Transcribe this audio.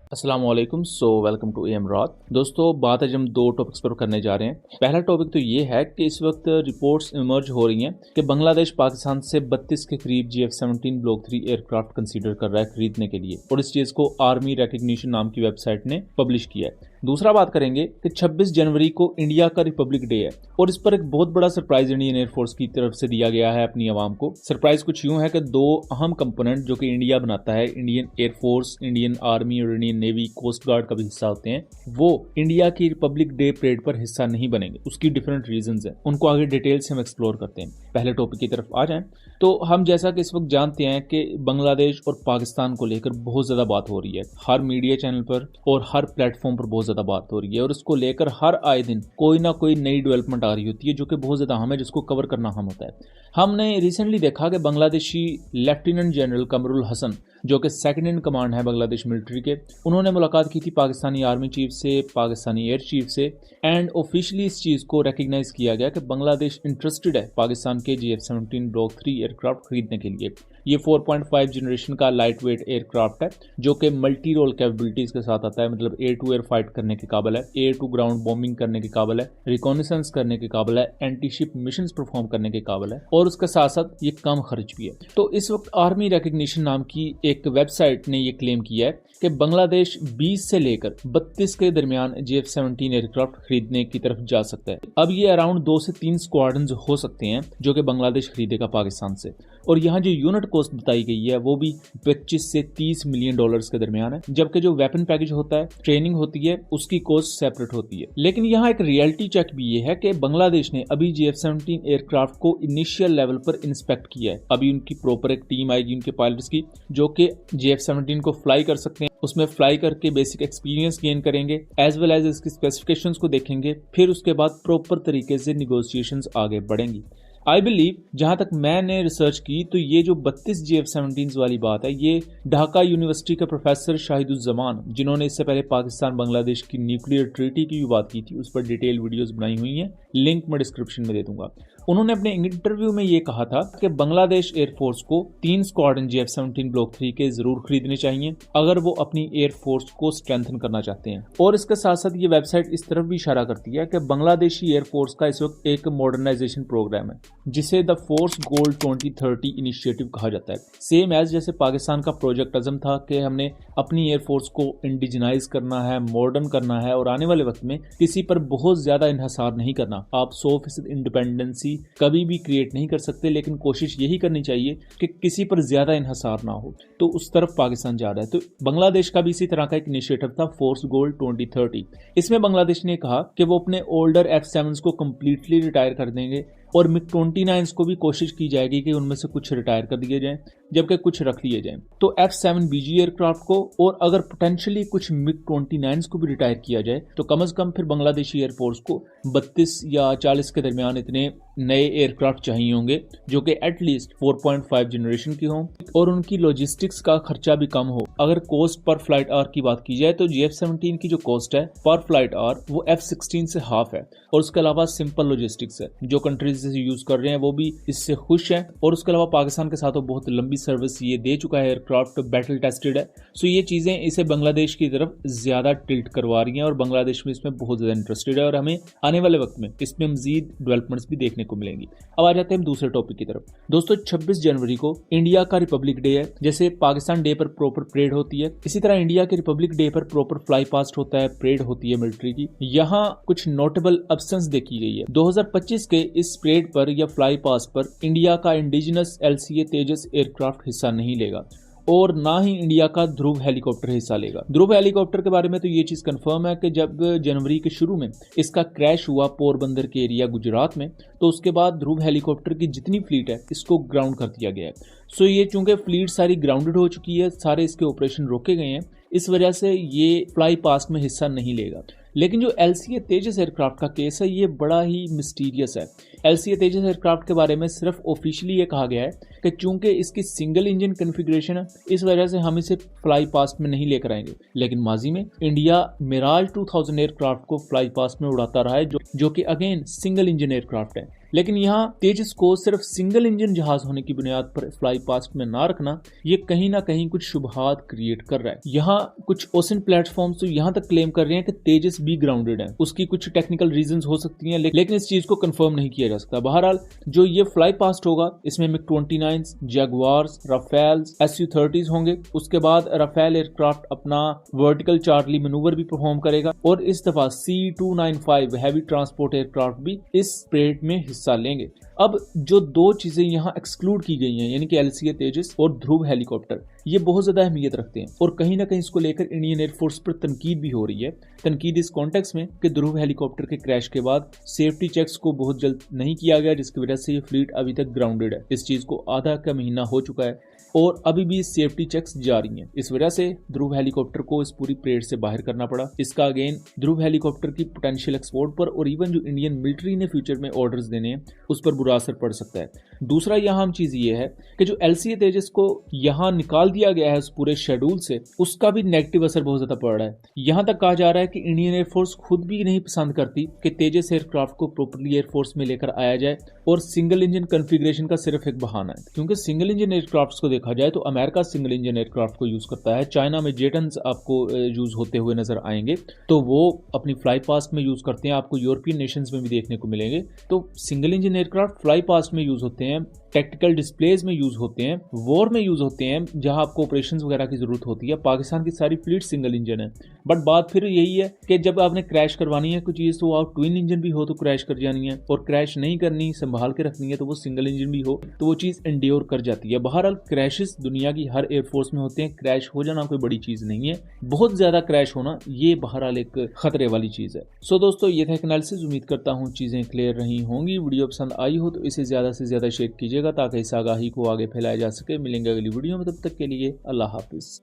अस्सलाम वालेकुम। Welcome to M रात। दोस्तों, बात आज हम दो टॉपिक्स पर करने जा रहे हैं। पहला टॉपिक तो ये है कि इस वक्त रिपोर्ट्स इमर्ज हो रही हैं कि बांग्लादेश पाकिस्तान से 32 के करीब GF-17 ब्लॉक 3 एयरक्राफ्ट कंसीडर कर रहा है खरीदने के लिए, और इस चीज़ को आर्मी रिकग्निशन नाम की वेबसाइट ने पब्लिश किया है। दूसरा बात करेंगे कि 26 जनवरी को इंडिया का रिपब्लिक डे है, और इस पर एक बहुत बड़ा सरप्राइज इंडियन एयरफोर्स की तरफ से दिया गया है अपनी आवाम को। सरप्राइज कुछ यूं है कि दो अहम कंपोनेंट जो कि इंडिया बनाता है, इंडियन एयरफोर्स, इंडियन आर्मी और इंडियन नेवी, कोस्ट गार्ड का भी हिस्सा होते हैं, वो इंडिया की रिपब्लिक डे परेड पर हिस्सा नहीं बनेंगे। उसकी डिफरेंट रीजंस हैं, उनको आगे डिटेल से हम एक्सप्लोर करते हैं। पहले टॉपिक की तरफ आ जाएं तो हम जैसा कि इस वक्त जानते हैं कि बांग्लादेश और पाकिस्तान को लेकर बहुत ज़्यादा बात हो रही है, हर मीडिया चैनल पर और हर प्लेटफॉर्म पर बहुत ज़्यादा बात हो रही है, और इसको लेकर हर आए दिन कोई ना कोई नई डेवलपमेंट आ रही होती है जो कि बहुत ज़्यादा अहम है, जिसको कवर करना अहम होता है। हमने रिसेंटली देखा कि बांग्लादेशी लेफ्टिनेंट जनरल कमरुल हसन, जो कि सेकंड इन कमांड है बांग्लादेश मिलिट्री के, उन्होंने मुलाकात की थी पाकिस्तानी आर्मी चीफ से, पाकिस्तानी एयर चीफ से, एंड ऑफिशियली इस चीज़ को रिकग्नाइज किया गया कि बांग्लादेश इंटरेस्टेड है पाकिस्तान के GF-17 ब्लॉक 3 एयरक्राफ्ट खरीदने के लिए। ये 4.5 जनरेशन का लाइट वेट एयरक्राफ्ट है जो कि मल्टी रोल कैपेबिलिटीज के साथ आता है, मतलब एयर टू एयर फाइट करने के काबिल है, एयर टू ग्राउंड बॉम्बिंग करने के काबिल है, रिकॉनिसेंस करने के काबिल है, एंटी शिप मिशन परफॉर्म करने के काबिल है, और उसके साथ साथ ये कम खर्च भी है। तो इस वक्त आर्मी रिकग्निशन नाम की एक वेबसाइट ने ये क्लेम किया है कि बांग्लादेश 20 से लेकर 32 के दरमियान GF-17 एयरक्राफ्ट खरीदने की तरफ जा सकता है। अब ये अराउंड 2 से 3 स्क्वाड्रन हो सकते हैं जो कि बांग्लादेश खरीदेगा पाकिस्तान से, और यहाँ जो यूनिट कॉस्ट बताई गई है वो भी 25 से 30 मिलियन डॉलर्स के दरमियान है, जबकि जो वेपन पैकेज होता है, ट्रेनिंग होती है, उसकी कॉस्ट सेपरेट होती है। लेकिन यहाँ एक रियलिटी चेक भी ये है कि बांग्लादेश ने अभी GF-17 एयरक्राफ्ट को इनिशियल लेवल पर इंस्पेक्ट किया है। अभी उनकी प्रॉपर एक टीम आएगी उनके पायलट्स की, जो कि GF-17 को फ्लाई कर सकते हैं, उसमें फ्लाई करके बेसिक एक्सपीरियंस गेन करेंगे, एज वेल एज इसकी स्पेसिफिकेशंस को देखेंगे, फिर उसके बाद प्रॉपर तरीके से निगोशिएशंस आगे बढ़ेंगी। आई बिलीव, जहां तक मैंने रिसर्च की, तो ये जो 32 GF-17 वाली बात है, ये ढाका यूनिवर्सिटी के प्रोफेसर शाहिदुज्जमान, जिन्होंने इससे पहले पाकिस्तान बांग्लादेश की न्यूक्लियर ट्रीटी की भी बात की थी, उस पर डिटेल वीडियोस बनाई हुई हैं, लिंक मैं डिस्क्रिप्शन में दे दूंगा। उन्होंने अपने इंटरव्यू में ये कहा था कि बांग्लादेश एयरफोर्स को 3 स्क्वाड्रन GF-17 ब्लॉक 3 के जरूर खरीदने चाहिए अगर वो अपनी एयरफोर्स को स्ट्रेंथन करना चाहते हैं। और इसके साथ साथ ये वेबसाइट इस तरफ भी इशारा करती है कि बांग्लादेशी एयरफोर्स का इस वक्त एक मॉडर्नाइजेशन प्रोग्राम है जिसे द फोर्स गोल्ड 2030 इनिशिएटिव कहा जाता है। सेम एज जैसे पाकिस्तान का प्रोजेक्ट अज़म था कि हमने अपनी एयरफोर्स को इंडिजिनाइज करना है, मॉडर्न करना है, और आने वाले वक्त में किसी पर बहुत ज्यादा इन्हसार नहीं करना। आप 100% इंडिपेंडेंसी कभी भी क्रिएट नहीं कर सकते, लेकिन कोशिश यही करनी चाहिए कि किसी पर ज्यादा इन्हसार ना हो। तो उस तरफ पाकिस्तान जा रहा है। तो बांग्लादेश का भी इसी तरह का एक इनिशिएटिव था, फोर्स गोल्ड 2030। इसमें बांग्लादेश ने कहा कि वो अपने ओल्डर F-7s को कंप्लीटली रिटायर कर देंगे, और MiG-29 को भी कोशिश की जाएगी कि उनमें से कुछ रिटायर कर दिए जाएं, जबकि कुछ रख लिए जाएं। तो F-7BG एयरक्राफ्ट को, और अगर पोटेंशियली कुछ MiG-29 को भी रिटायर किया जाए, तो कम से कम फिर बांग्लादेशी एयरफोर्स को 32 या 40 के दरमियान इतने नए एयरक्राफ्ट चाहिए होंगे जो कि एटलीस्ट 4.5 जनरेशन की हों, और उनकी लॉजिस्टिक्स का खर्चा भी कम हो। अगर कॉस्ट पर फ्लाइट आवर की बात की जाए तो GF-17 की जो कॉस्ट है पर फ्लाइट आवर वो F-16 से हाफ है, और उसके अलावा सिंपल लॉजिस्टिक्स है। जो कंट्रीज इसे यूज कर रहे हैं वो भी इससे खुश हैं, और उसके अलावा पाकिस्तान के साथ वो बहुत लंबी सर्विस ये दे चुका है, एयरक्राफ्ट बैटल टेस्टेड है। सो ये चीजें इसे बांग्लादेश की तरफ ज्यादा टिल्ट करवा रही हैं, और बांग्लादेश में इसमें बहुत ज्यादा इंटरेस्टेड है, और हमें आने वाले वक्त में इसमें मजीद डेवलपमेंट्स भी देखने को मिलेंगी। अब आ जाते हैं हम दूसरे टॉपिक की तरफ। दोस्तों, 26 जनवरी को इंडिया का रिपब्लिक डे है। जैसे पाकिस्तान डे पर प्रॉपर परेड होती है, इसी तरह इंडिया के रिपब्लिक डे पर प्रॉपर फ्लाई पास्ट होता है, परेड होती है मिलिट्री की। यहाँ कुछ नोटेबल एब्सेंस देखी गई है। 2025 के इस परेड पर या फ्लाई पास्ट पर इंडिया का इंडिजिनस LCA तेजस एयरक्राफ्ट हिस्सा नहीं लेगा, और ना ही इंडिया का ध्रुव हेलीकॉप्टर हिस्सा लेगा। ध्रुव हेलीकॉप्टर के बारे में तो ये चीज कंफर्म है कि जब जनवरी के शुरू में इसका क्रैश हुआ पोरबंदर के एरिया गुजरात में, तो उसके बाद ध्रुव हेलीकॉप्टर की जितनी फ्लीट है इसको ग्राउंड कर दिया गया है। सो ये चूंकि फ्लीट सारी ग्राउंडेड हो चुकी है, सारे इसके ऑपरेशन रोके गए हैं, इस वजह से ये फ्लाई पास्ट में हिस्सा नहीं लेगा। लेकिन जो LCA तेजस एयरक्राफ्ट का केस है ये बड़ा ही मिस्टीरियस है। LCA तेजस एयरक्राफ्ट के बारे में सिर्फ ऑफिशियली ये कहा गया है कि चूंकि इसकी सिंगल इंजन कॉन्फ़िगरेशन है, इस वजह से हम इसे फ्लाई पास्ट में नहीं लेकर आएंगे। लेकिन माजी में इंडिया मिराज 2000 एयरक्राफ्ट को फ्लाई पास्ट में उड़ाता रहा है, जो कि अगेन सिंगल इंजन एयरक्राफ्ट है। लेकिन यहाँ तेजस को सिर्फ सिंगल इंजन जहाज होने की बुनियाद पर फ्लाई पास्ट में ना रखना, ये कहीं ना कहीं कुछ शुबहात क्रिएट कर रहा है। यहाँ कुछ ओशन प्लेटफॉर्म्स तो यहाँ तक क्लेम कर रहे हैं कि तेजस भी ग्राउंडेड है। उसकी कुछ टेक्निकल रीजंस हो सकती हैं, लेकिन इस चीज को कंफर्म नहीं किया जा सकता। बहरहाल जो ये फ्लाई पास्ट होगा इसमें MiG-29, जैगुआर्स, राफेल्स, Su-30s होंगे। उसके बाद राफेल एयरक्राफ्ट अपना वर्टिकल चार्ली मैनूवर भी परफॉर्म करेगा और इस दफा C-295 हैवी ट्रांसपोर्ट एयरक्राफ्ट भी इस परेड में हिस्सा लेंगे। अब जो दो चीजें यहाँ एक्सक्लूड की गई हैं, यानी कि LCA तेजस और ध्रुव हेलीकॉप्टर, ये बहुत ज्यादा अहमियत रखते हैं और कहीं ना कहीं इसको लेकर इंडियन एयरफोर्स पर तनकीद भी हो रही है। तनकीद इस कॉन्टेक्स्ट में कि ध्रुव हेलीकॉप्टर के क्रैश के बाद सेफ्टी चेक्स को बहुत जल्द नहीं किया गया, जिसकी वजह से ये फ्लीट अभी तक ग्राउंडेड है। इस चीज को आधा का महीना हो चुका है और अभी भी सेफ्टी चेक्स जारी हैं। इस वजह से ध्रुव हेलीकॉप्टर को इस पूरी परेड से बाहर करना पड़ा। इसका अगेन ध्रुव हेलीकॉप्टर की पोटेंशियल एक्सपोर्ट पर और इवन जो इंडियन मिलिट्री ने फ्यूचर में ऑर्डर्स देने हैं उस पर बुरा असर पड़ सकता है। दूसरा यहाँ हम चीज ये है कि जो LCA तेजस को यहाँ निकाल दिया गया है उस पूरे शेड्यूल से, उसका भी नेगेटिव असर बहुत ज्यादा पड़ रहा है। यहाँ तक कहा जा रहा है कि इंडियन एयरफोर्स खुद भी नहीं पसंद करती कि तेजस एयरक्राफ्ट को प्रॉपरली एयरफोर्स में लेकर आया जाए और सिंगल इंजन कॉन्फ़िगरेशन का सिर्फ एक बहाना है। क्योंकि सिंगल इंजन एयरक्राफ्ट को देखा जाए तो अमेरिका सिंगल इंजन एयरक्राफ्ट को यूज करता है, चाइना में जेटन्स आपको यूज होते हुए नजर आएंगे, तो वो अपनी फ्लाई पास्ट में यूज करते हैं। आपको यूरोपियन नेशंस में भी देखने को मिलेंगे। तो single engine aircraft fly past में यूज होते हैं, टैक्टिकल डिस्प्लेज में यूज होते हैं, वॉर में यूज होते हैं जहां आपको ऑपरेशंस वगैरह की जरूरत होती है। पाकिस्तान की सारी फ्लीट सिंगल इंजन है, बट बात फिर यही है कि जब आपने क्रैश करवानी है कोई चीज तो आप ट्विन इंजन भी हो तो क्रैश कर जानी है, और क्रैश नहीं करनी, संभाल के रखनी है तो वो सिंगल इंजन भी हो तो वो चीज एंड्योर कर जाती है। बहरहाल क्रैशेस दुनिया की हर एयरफोर्स में होते हैं, क्रैश हो जाना कोई बड़ी चीज नहीं है, बहुत ज्यादा क्रैश होना ये बहरहाल एक खतरे वाली चीज है। सो दोस्तों, ये था एक एनालिसिस। उम्मीद करता हूँ चीजें क्लियर रही होंगी। वीडियो पसंद आई हो तो इसे ज्यादा से ज्यादा शेयर कीजिएगा ताकि इस आगाही को आगे फैलाया जा सके। मिलेंगे अगली वीडियो में, तब तक के लिए अल्लाह हाफिज।